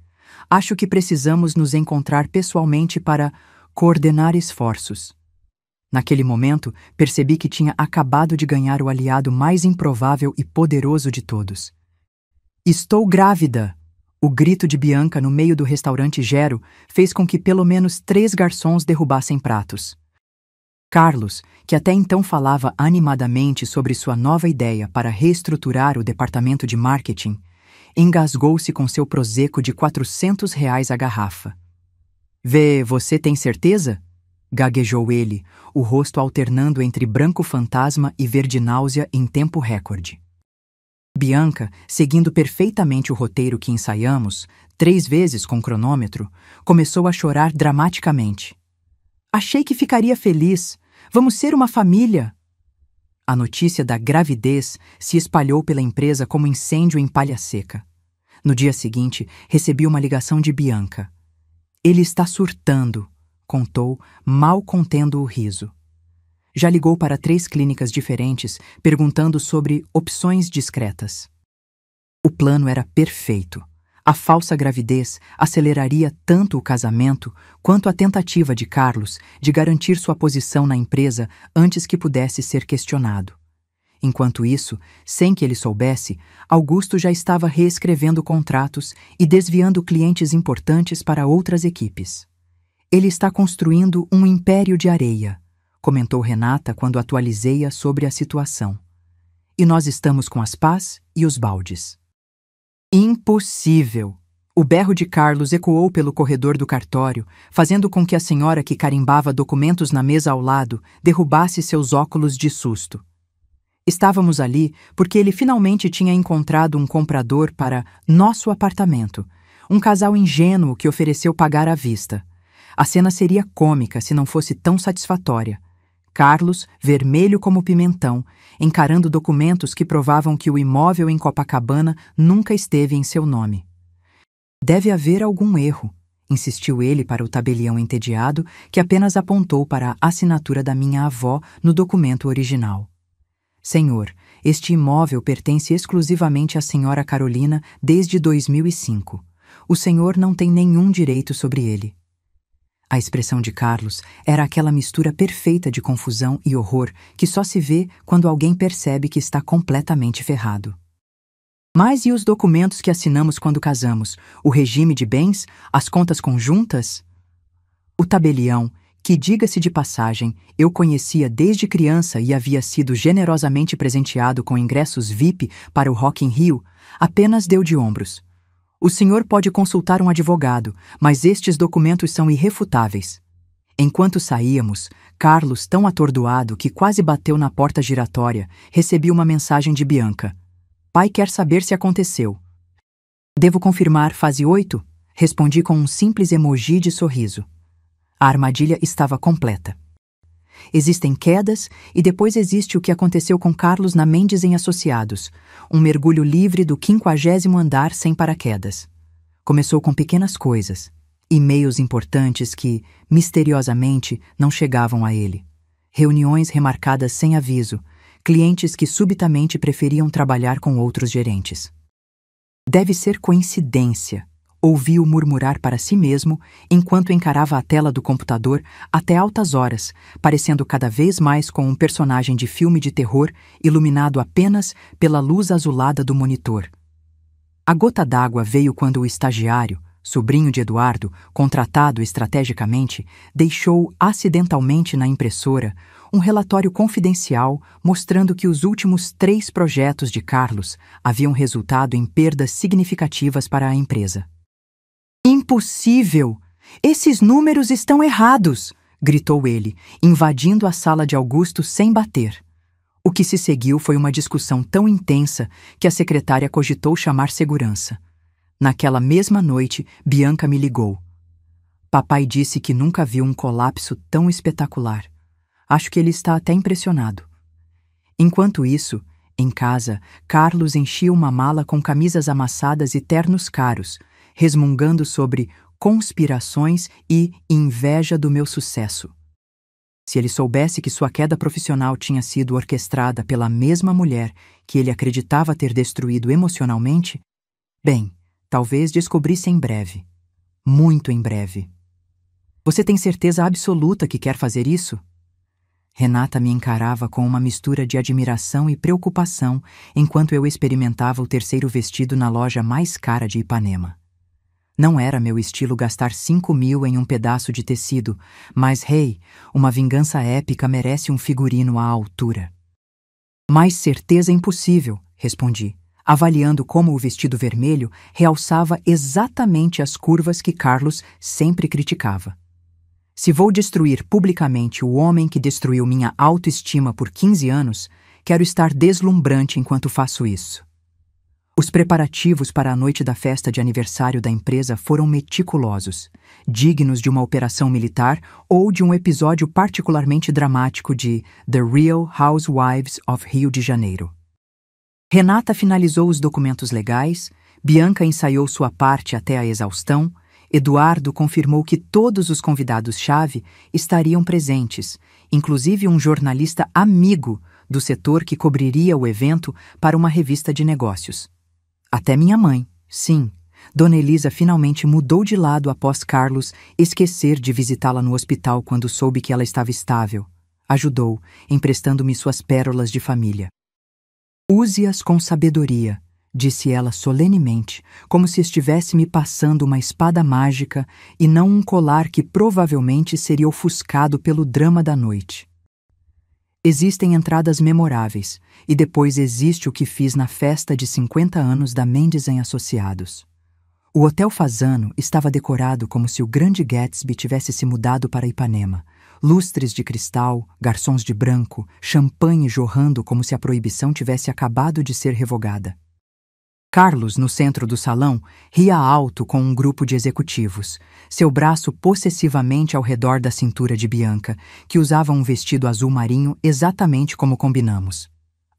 acho que precisamos nos encontrar pessoalmente para coordenar esforços. Naquele momento, percebi que tinha acabado de ganhar o aliado mais improvável e poderoso de todos. Estou grávida! O grito de Bianca no meio do restaurante Gero fez com que pelo menos 3 garçons derrubassem pratos. Carlos, que até então falava animadamente sobre sua nova ideia para reestruturar o departamento de marketing, engasgou-se com seu prosecco de R$ 400 a garrafa. Você tem certeza? Gaguejou ele, o rosto alternando entre branco fantasma e verde náusea em tempo recorde. Bianca, seguindo perfeitamente o roteiro que ensaiamos, 3 vezes com cronômetro, começou a chorar dramaticamente. Achei que ficaria feliz. Vamos ser uma família. A notícia da gravidez se espalhou pela empresa como incêndio em palha seca. No dia seguinte, recebi uma ligação de Bianca. Ele está surtando, contou, mal contendo o riso. Já ligou para 3 clínicas diferentes, perguntando sobre opções discretas. O plano era perfeito. A falsa gravidez aceleraria tanto o casamento quanto a tentativa de Carlos de garantir sua posição na empresa antes que pudesse ser questionado. Enquanto isso, sem que ele soubesse, Augusto já estava reescrevendo contratos e desviando clientes importantes para outras equipes. Ele está construindo um império de areia, comentou Renata quando atualizei-a sobre a situação. E nós estamos com as pás e os baldes. Impossível! O berro de Carlos ecoou pelo corredor do cartório, fazendo com que a senhora que carimbava documentos na mesa ao lado derrubasse seus óculos de susto. Estávamos ali porque ele finalmente tinha encontrado um comprador para nosso apartamento, um casal ingênuo que ofereceu pagar à vista. A cena seria cômica se não fosse tão satisfatória. Carlos, vermelho como pimentão, encarando documentos que provavam que o imóvel em Copacabana nunca esteve em seu nome. Deve haver algum erro, insistiu ele para o tabelião entediado, que apenas apontou para a assinatura da minha avó no documento original. Senhor, este imóvel pertence exclusivamente à senhora Carolina desde 2005. O senhor não tem nenhum direito sobre ele. A expressão de Carlos era aquela mistura perfeita de confusão e horror que só se vê quando alguém percebe que está completamente ferrado. Mas e os documentos que assinamos quando casamos? O regime de bens? As contas conjuntas? O tabelião, que, diga-se de passagem, eu conhecia desde criança e havia sido generosamente presenteado com ingressos VIP para o Rock in Rio, apenas deu de ombros. O senhor pode consultar um advogado, mas estes documentos são irrefutáveis. Enquanto saíamos, Carlos, tão atordoado que quase bateu na porta giratória, recebeu uma mensagem de Bianca. Pai quer saber se aconteceu. Devo confirmar fase 8? Respondi com um simples emoji de sorriso. A armadilha estava completa. Existem quedas e depois existe o que aconteceu com Carlos na Mendes em Associados, um mergulho livre do 50º andar sem paraquedas. Começou com pequenas coisas, e-mails importantes que, misteriosamente, não chegavam a ele. Reuniões remarcadas sem aviso, clientes que subitamente preferiam trabalhar com outros gerentes. Deve ser coincidência. Ouvi-o murmurar para si mesmo enquanto encarava a tela do computador até altas horas, parecendo cada vez mais com um personagem de filme de terror iluminado apenas pela luz azulada do monitor. A gota d'água veio quando o estagiário, sobrinho de Eduardo, contratado estrategicamente, deixou acidentalmente na impressora um relatório confidencial mostrando que os últimos 3 projetos de Carlos haviam resultado em perdas significativas para a empresa. Impossível! Esses números estão errados! Gritou ele, invadindo a sala de Augusto sem bater. O que se seguiu foi uma discussão tão intensa que a secretária cogitou chamar segurança. Naquela mesma noite, Bianca me ligou. Papai disse que nunca viu um colapso tão espetacular. Acho que ele está até impressionado. Enquanto isso, em casa, Carlos enchia uma mala com camisas amassadas e ternos caros, resmungando sobre conspirações e inveja do meu sucesso. Se ele soubesse que sua queda profissional tinha sido orquestrada pela mesma mulher que ele acreditava ter destruído emocionalmente, bem, talvez descobrisse em breve. Muito em breve. Você tem certeza absoluta que quer fazer isso? Renata me encarava com uma mistura de admiração e preocupação enquanto eu experimentava o terceiro vestido na loja mais cara de Ipanema. Não era meu estilo gastar 5.000 em um pedaço de tecido, mas, uma vingança épica merece um figurino à altura. Mais certeza impossível, respondi, avaliando como o vestido vermelho realçava exatamente as curvas que Carlos sempre criticava. Se vou destruir publicamente o homem que destruiu minha autoestima por 15 anos, quero estar deslumbrante enquanto faço isso. Os preparativos para a noite da festa de aniversário da empresa foram meticulosos, dignos de uma operação militar ou de um episódio particularmente dramático de The Real Housewives of Rio de Janeiro. Renata finalizou os documentos legais, Bianca ensaiou sua parte até a exaustão, Eduardo confirmou que todos os convidados-chave estariam presentes, inclusive um jornalista amigo do setor que cobriria o evento para uma revista de negócios. Até minha mãe, sim. Dona Elisa finalmente mudou de lado após Carlos esquecer de visitá-la no hospital quando soube que ela estava estável. Ajudou, emprestando-me suas pérolas de família. Use-as com sabedoria, disse ela solenemente, como se estivesse me passando uma espada mágica e não um colar que provavelmente seria ofuscado pelo drama da noite. Existem entradas memoráveis, e depois existe o que fiz na festa de 50 anos da Mendes em Associados. O Hotel Fasano estava decorado como se o grande Gatsby tivesse se mudado para Ipanema. Lustres de cristal, garçons de branco, champanhe jorrando como se a proibição tivesse acabado de ser revogada. Carlos, no centro do salão, ria alto com um grupo de executivos, seu braço possessivamente ao redor da cintura de Bianca, que usava um vestido azul marinho exatamente como combinamos.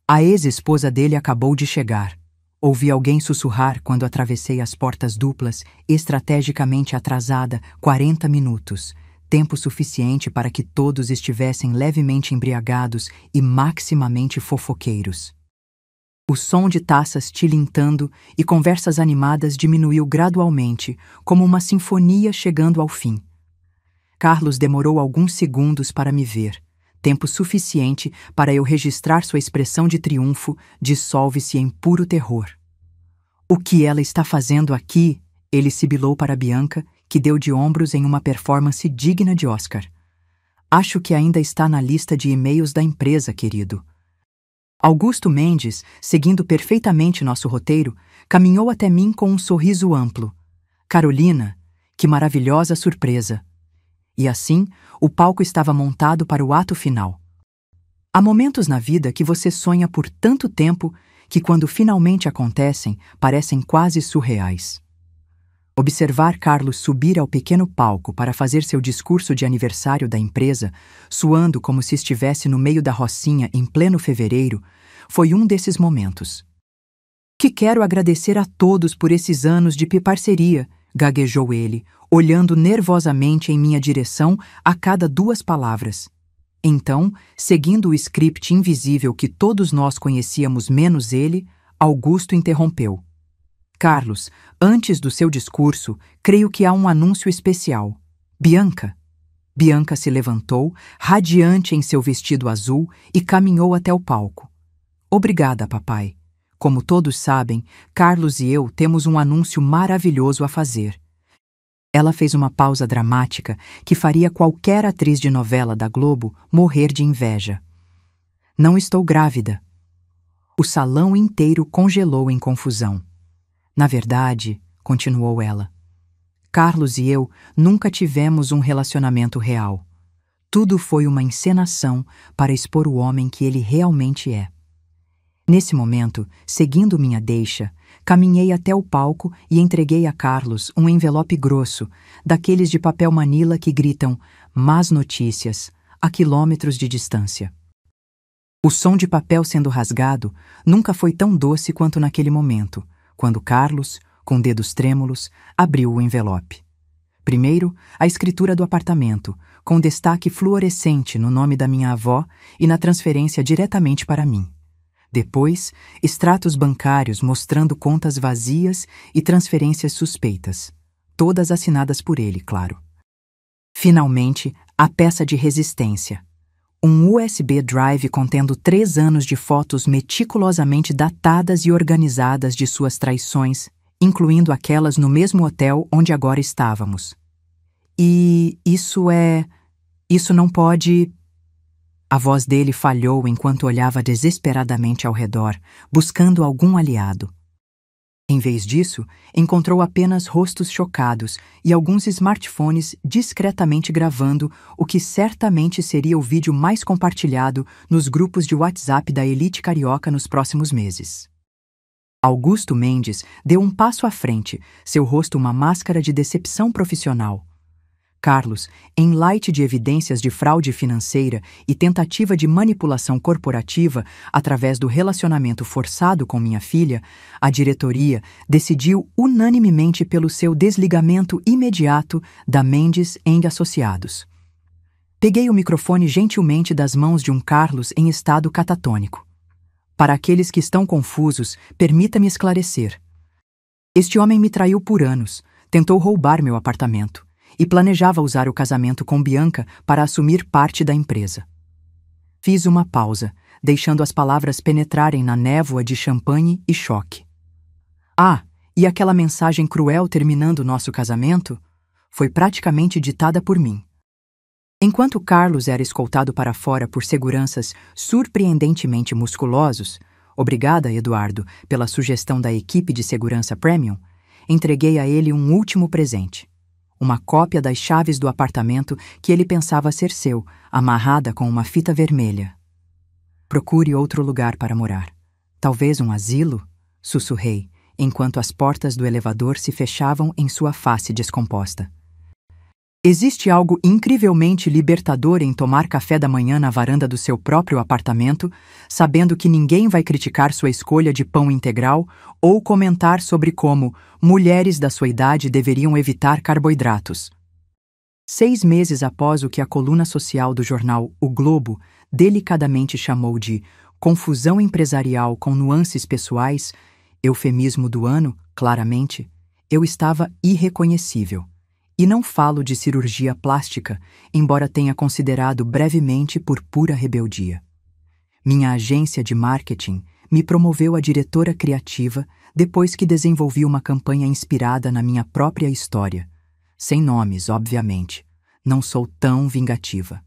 A ex-esposa dele acabou de chegar. Ouvi alguém sussurrar quando atravessei as portas duplas, estrategicamente atrasada 40 minutos, tempo suficiente para que todos estivessem levemente embriagados e maximamente fofoqueiros. O som de taças tilintando e conversas animadas diminuiu gradualmente, como uma sinfonia chegando ao fim. Carlos demorou alguns segundos para me ver, tempo suficiente para eu registrar sua expressão de triunfo dissolve-se em puro terror. O que ela está fazendo aqui? Ele sibilou para Bianca, que deu de ombros em uma performance digna de Oscar. Acho que ainda está na lista de e-mails da empresa, querido. Augusto Mendes, seguindo perfeitamente nosso roteiro, caminhou até mim com um sorriso amplo. Carolina, que maravilhosa surpresa! E assim, o palco estava montado para o ato final. Há momentos na vida que você sonha por tanto tempo que, quando finalmente acontecem, parecem quase surreais. Observar Carlos subir ao pequeno palco para fazer seu discurso de aniversário da empresa, suando como se estivesse no meio da rocinha em pleno fevereiro, foi um desses momentos. Que quero agradecer a todos por esses anos de parceria, gaguejou ele, olhando nervosamente em minha direção a cada 2 palavras. Então, seguindo o script invisível que todos nós conhecíamos menos ele, Augusto interrompeu. Carlos, antes do seu discurso, creio que há um anúncio especial. Bianca. Bianca se levantou, radiante em seu vestido azul, e caminhou até o palco. Obrigada, papai. Como todos sabem, Carlos e eu temos um anúncio maravilhoso a fazer. Ela fez uma pausa dramática que faria qualquer atriz de novela da Globo morrer de inveja. Não estou grávida. O salão inteiro congelou em confusão. Na verdade, continuou ela, Carlos e eu nunca tivemos um relacionamento real. Tudo foi uma encenação para expor o homem que ele realmente é. Nesse momento, seguindo minha deixa, caminhei até o palco e entreguei a Carlos um envelope grosso, daqueles de papel manila que gritam "más notícias" a quilômetros de distância. O som de papel sendo rasgado nunca foi tão doce quanto naquele momento, quando Carlos, com dedos trêmulos, abriu o envelope. Primeiro, a escritura do apartamento, com destaque fluorescente no nome da minha avó e na transferência diretamente para mim. Depois, extratos bancários mostrando contas vazias e transferências suspeitas, todas assinadas por ele, claro. Finalmente, a peça de resistência. Um USB drive contendo 3 anos de fotos meticulosamente datadas e organizadas de suas traições, incluindo aquelas no mesmo hotel onde agora estávamos. E isso não pode... A voz dele falhou enquanto olhava desesperadamente ao redor, buscando algum aliado. Em vez disso, encontrou apenas rostos chocados e alguns smartphones discretamente gravando o que certamente seria o vídeo mais compartilhado nos grupos de WhatsApp da elite carioca nos próximos meses. Augusto Mendes deu um passo à frente, seu rosto uma máscara de decepção profissional. Carlos, em light de evidências de fraude financeira e tentativa de manipulação corporativa através do relacionamento forçado com minha filha, a diretoria decidiu unanimemente pelo seu desligamento imediato da Mendes & Associados. Peguei o microfone gentilmente das mãos de um Carlos em estado catatônico. Para aqueles que estão confusos, permita-me esclarecer. Este homem me traiu por anos, tentou roubar meu apartamento e planejava usar o casamento com Bianca para assumir parte da empresa. Fiz uma pausa, deixando as palavras penetrarem na névoa de champanhe e choque. Ah, e aquela mensagem cruel terminando nosso casamento? Foi praticamente ditada por mim. Enquanto Carlos era escoltado para fora por seguranças surpreendentemente musculosos, obrigada, Eduardo, pela sugestão da equipe de segurança Premium, entreguei a ele um último presente. Uma cópia das chaves do apartamento que ele pensava ser seu, amarrada com uma fita vermelha. Procure outro lugar para morar. Talvez um asilo? Sussurrei, enquanto as portas do elevador se fechavam em sua face descomposta. Existe algo incrivelmente libertador em tomar café da manhã na varanda do seu próprio apartamento, sabendo que ninguém vai criticar sua escolha de pão integral ou comentar sobre como mulheres da sua idade deveriam evitar carboidratos. 6 meses após o que a coluna social do jornal O Globo delicadamente chamou de confusão empresarial com nuances pessoais, eufemismo do ano, claramente, eu estava irreconhecível. E não falo de cirurgia plástica, embora tenha considerado brevemente por pura rebeldia. Minha agência de marketing me promoveu a diretora criativa depois que desenvolvi uma campanha inspirada na minha própria história. Sem nomes, obviamente. Não sou tão vingativa.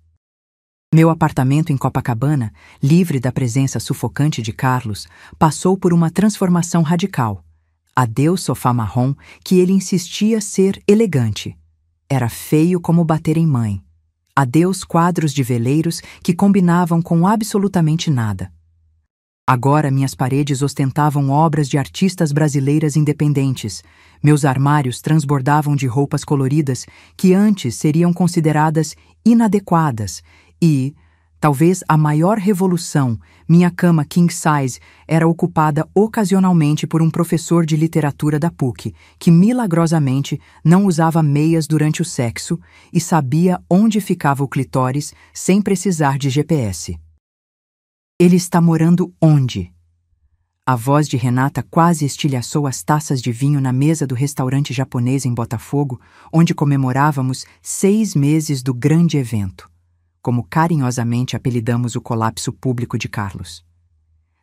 Meu apartamento em Copacabana, livre da presença sufocante de Carlos, passou por uma transformação radical. Adeus sofá marrom que ele insistia ser elegante. Era feio como bater em mãe. Adeus quadros de veleiros que combinavam com absolutamente nada. Agora minhas paredes ostentavam obras de artistas brasileiras independentes. Meus armários transbordavam de roupas coloridas que antes seriam consideradas inadequadas e, talvez a maior revolução, minha cama king size era ocupada ocasionalmente por um professor de literatura da PUC, que milagrosamente não usava meias durante o sexo e sabia onde ficava o clitóris sem precisar de GPS. Ele está morando onde? A voz de Renata quase estilhaçou as taças de vinho na mesa do restaurante japonês em Botafogo, onde comemorávamos 6 meses do grande evento, como carinhosamente apelidamos o colapso público de Carlos.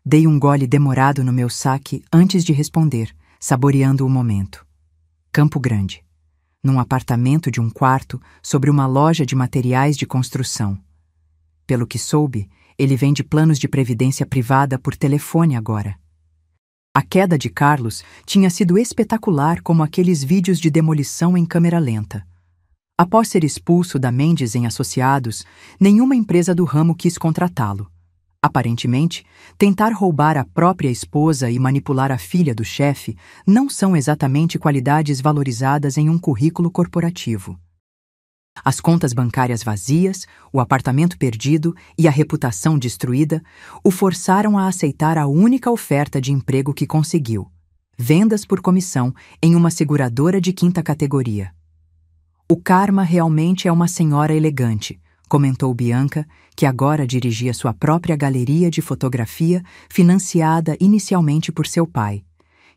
Dei um gole demorado no meu saque antes de responder, saboreando o momento. Campo Grande. num apartamento de um quarto sobre uma loja de materiais de construção. Pelo que soube, ele vende planos de previdência privada por telefone agora. A queda de Carlos tinha sido espetacular, como aqueles vídeos de demolição em câmera lenta. Após ser expulso da Mendes em Associados, nenhuma empresa do ramo quis contratá-lo. Aparentemente, tentar roubar a própria esposa e manipular a filha do chefe não são exatamente qualidades valorizadas em um currículo corporativo. As contas bancárias vazias, o apartamento perdido e a reputação destruída o forçaram a aceitar a única oferta de emprego que conseguiu: vendas por comissão em uma seguradora de 5ª categoria. "O karma realmente é uma senhora elegante", comentou Bianca, que agora dirigia sua própria galeria de fotografia, financiada inicialmente por seu pai,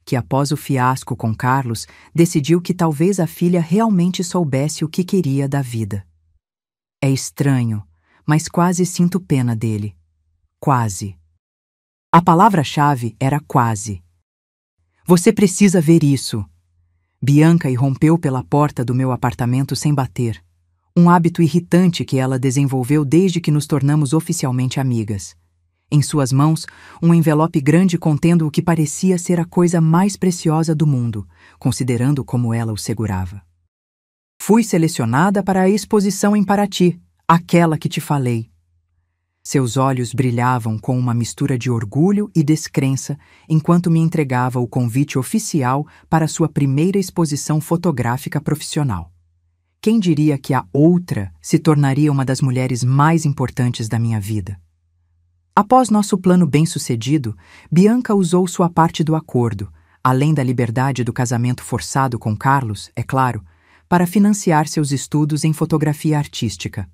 que após o fiasco com Carlos, decidiu que talvez a filha realmente soubesse o que queria da vida. "É estranho, mas quase sinto pena dele. Quase." A palavra-chave era quase. "Você precisa ver isso." Bianca irrompeu pela porta do meu apartamento sem bater, um hábito irritante que ela desenvolveu desde que nos tornamos oficialmente amigas. Em suas mãos, um envelope grande contendo o que parecia ser a coisa mais preciosa do mundo, considerando como ela o segurava. "Fui selecionada para a exposição em Paraty, aquela que te falei." Seus olhos brilhavam com uma mistura de orgulho e descrença enquanto me entregava o convite oficial para sua primeira exposição fotográfica profissional. Quem diria que a outra se tornaria uma das mulheres mais importantes da minha vida? Após nosso plano bem-sucedido, Bianca usou sua parte do acordo, além da liberdade do casamento forçado com Carlos, é claro, para financiar seus estudos em fotografia artística.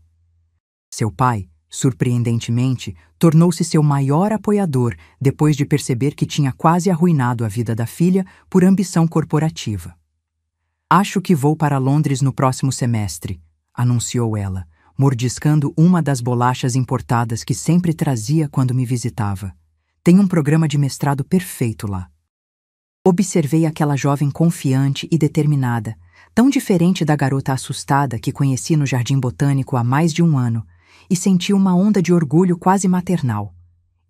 Seu pai, surpreendentemente, tornou-se seu maior apoiador depois de perceber que tinha quase arruinado a vida da filha por ambição corporativa. "Acho que vou para Londres no próximo semestre", anunciou ela, mordiscando uma das bolachas importadas que sempre trazia quando me visitava. "Tem um programa de mestrado perfeito lá." Observei aquela jovem confiante e determinada, tão diferente da garota assustada que conheci no Jardim Botânico há mais de um ano, e senti uma onda de orgulho quase maternal.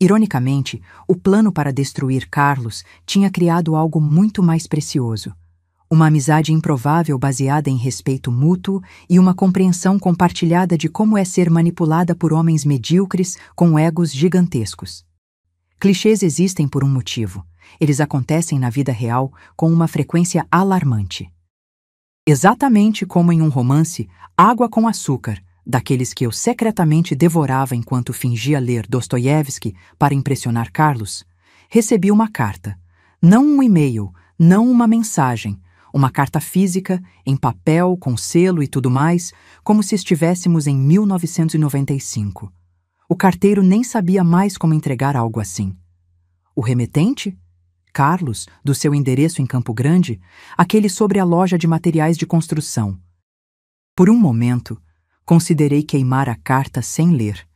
Ironicamente, o plano para destruir Carlos tinha criado algo muito mais precioso: uma amizade improvável baseada em respeito mútuo e uma compreensão compartilhada de como é ser manipulada por homens medíocres com egos gigantescos. Clichês existem por um motivo. Eles acontecem na vida real com uma frequência alarmante. Exatamente como em um romance Água com Açúcar, daqueles que eu secretamente devorava enquanto fingia ler Dostoiévski para impressionar Carlos, recebi uma carta. Não um e-mail, não uma mensagem, uma carta física, em papel, com selo e tudo mais, como se estivéssemos em 1995. O carteiro nem sabia mais como entregar algo assim. O remetente? Carlos, do seu endereço em Campo Grande, aquele sobre a loja de materiais de construção. Por um momento, considerei queimar a carta sem ler,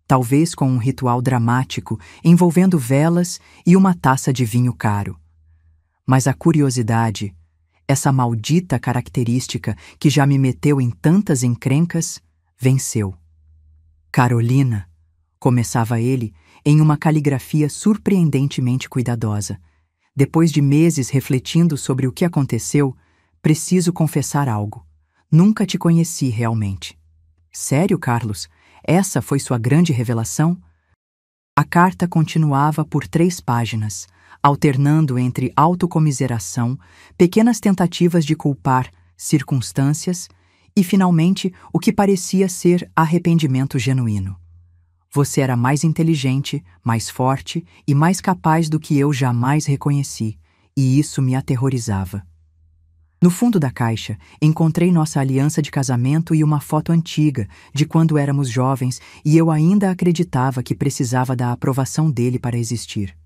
talvez com um ritual dramático envolvendo velas e uma taça de vinho caro. Mas a curiosidade, essa maldita característica que já me meteu em tantas encrencas, venceu. "Carolina", começava ele em uma caligrafia surpreendentemente cuidadosa. "Depois de meses refletindo sobre o que aconteceu, preciso confessar algo. Nunca te conheci realmente." "Sério, Carlos? Essa foi sua grande revelação?" A carta continuava por 3 páginas, alternando entre autocomiseração, pequenas tentativas de culpar circunstâncias e, finalmente, o que parecia ser arrependimento genuíno. "Você era mais inteligente, mais forte e mais capaz do que eu jamais reconheci, e isso me aterrorizava." No fundo da caixa, encontrei nossa aliança de casamento e uma foto antiga, de quando éramos jovens e eu ainda acreditava que precisava da aprovação dele para existir.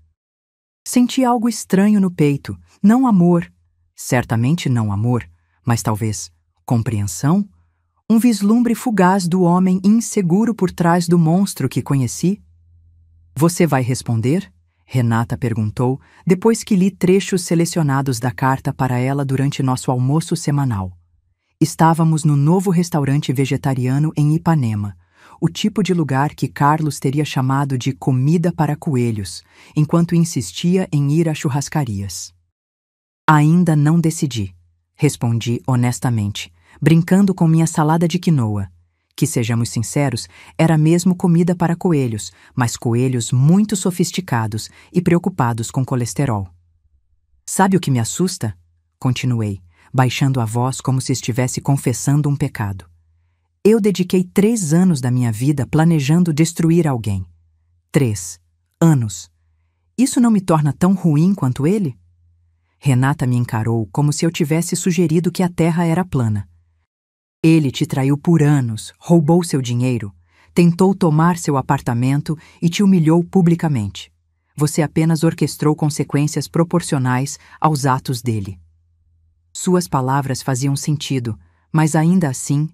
Senti algo estranho no peito, não amor, certamente não amor, mas talvez compreensão, um vislumbre fugaz do homem inseguro por trás do monstro que conheci. "Você vai responder?" Renata perguntou, depois que li trechos selecionados da carta para ela durante nosso almoço semanal. Estávamos no novo restaurante vegetariano em Ipanema, o tipo de lugar que Carlos teria chamado de comida para coelhos, enquanto insistia em ir a churrascarias. Ainda não decidi, respondi honestamente, brincando com minha salada de quinoa, que, sejamos sinceros, era mesmo comida para coelhos, mas coelhos muito sofisticados e preocupados com colesterol. Sabe o que me assusta? Continuei, baixando a voz como se estivesse confessando um pecado. Eu dediquei 3 anos da minha vida planejando destruir alguém. 3 anos. Isso não me torna tão ruim quanto ele? Renata me encarou como se eu tivesse sugerido que a Terra era plana. Ele te traiu por anos, roubou seu dinheiro, tentou tomar seu apartamento e te humilhou publicamente. Você apenas orquestrou consequências proporcionais aos atos dele. Suas palavras faziam sentido, mas ainda assim,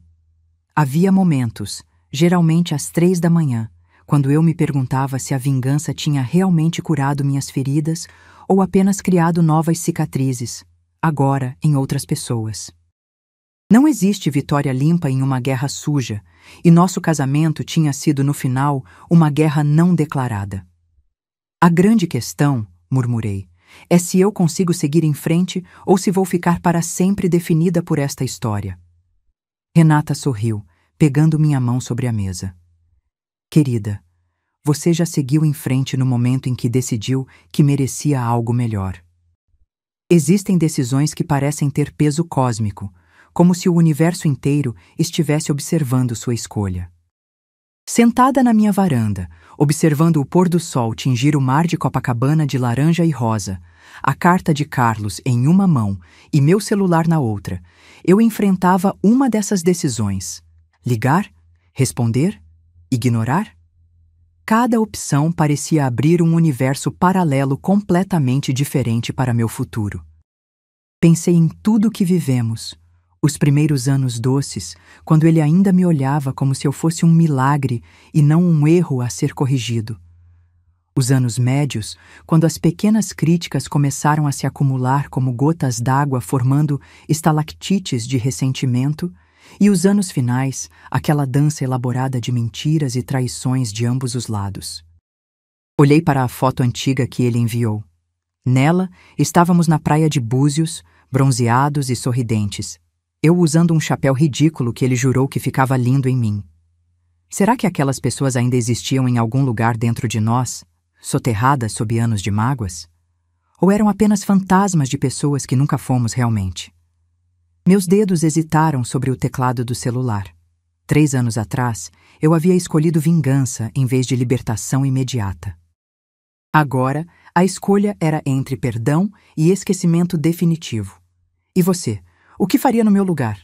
havia momentos, geralmente às 3 da manhã, quando eu me perguntava se a vingança tinha realmente curado minhas feridas ou apenas criado novas cicatrizes, agora em outras pessoas. Não existe vitória limpa em uma guerra suja, e nosso casamento tinha sido, no final, uma guerra não declarada. A grande questão, murmurei, é se eu consigo seguir em frente ou se vou ficar para sempre definida por esta história. Renata sorriu, pegando minha mão sobre a mesa. Querida, você já seguiu em frente no momento em que decidiu que merecia algo melhor. Existem decisões que parecem ter peso cósmico, como se o universo inteiro estivesse observando sua escolha. Sentada na minha varanda, observando o pôr do sol tingir o mar de Copacabana de laranja e rosa, a carta de Carlos em uma mão e meu celular na outra, eu enfrentava uma dessas decisões: ligar, responder, ignorar? Cada opção parecia abrir um universo paralelo completamente diferente para meu futuro. Pensei em tudo o que vivemos. Os primeiros anos doces, quando ele ainda me olhava como se eu fosse um milagre e não um erro a ser corrigido. Os anos médios, quando as pequenas críticas começaram a se acumular como gotas d'água formando estalactites de ressentimento, e os anos finais, aquela dança elaborada de mentiras e traições de ambos os lados. Olhei para a foto antiga que ele enviou. Nela, estávamos na praia de Búzios, bronzeados e sorridentes, eu usando um chapéu ridículo que ele jurou que ficava lindo em mim. Será que aquelas pessoas ainda existiam em algum lugar dentro de nós, soterradas sob anos de mágoas? Ou eram apenas fantasmas de pessoas que nunca fomos realmente? Meus dedos hesitaram sobre o teclado do celular. 3 anos atrás, eu havia escolhido vingança em vez de libertação imediata. Agora, a escolha era entre perdão e esquecimento definitivo. E você? O que faria no meu lugar?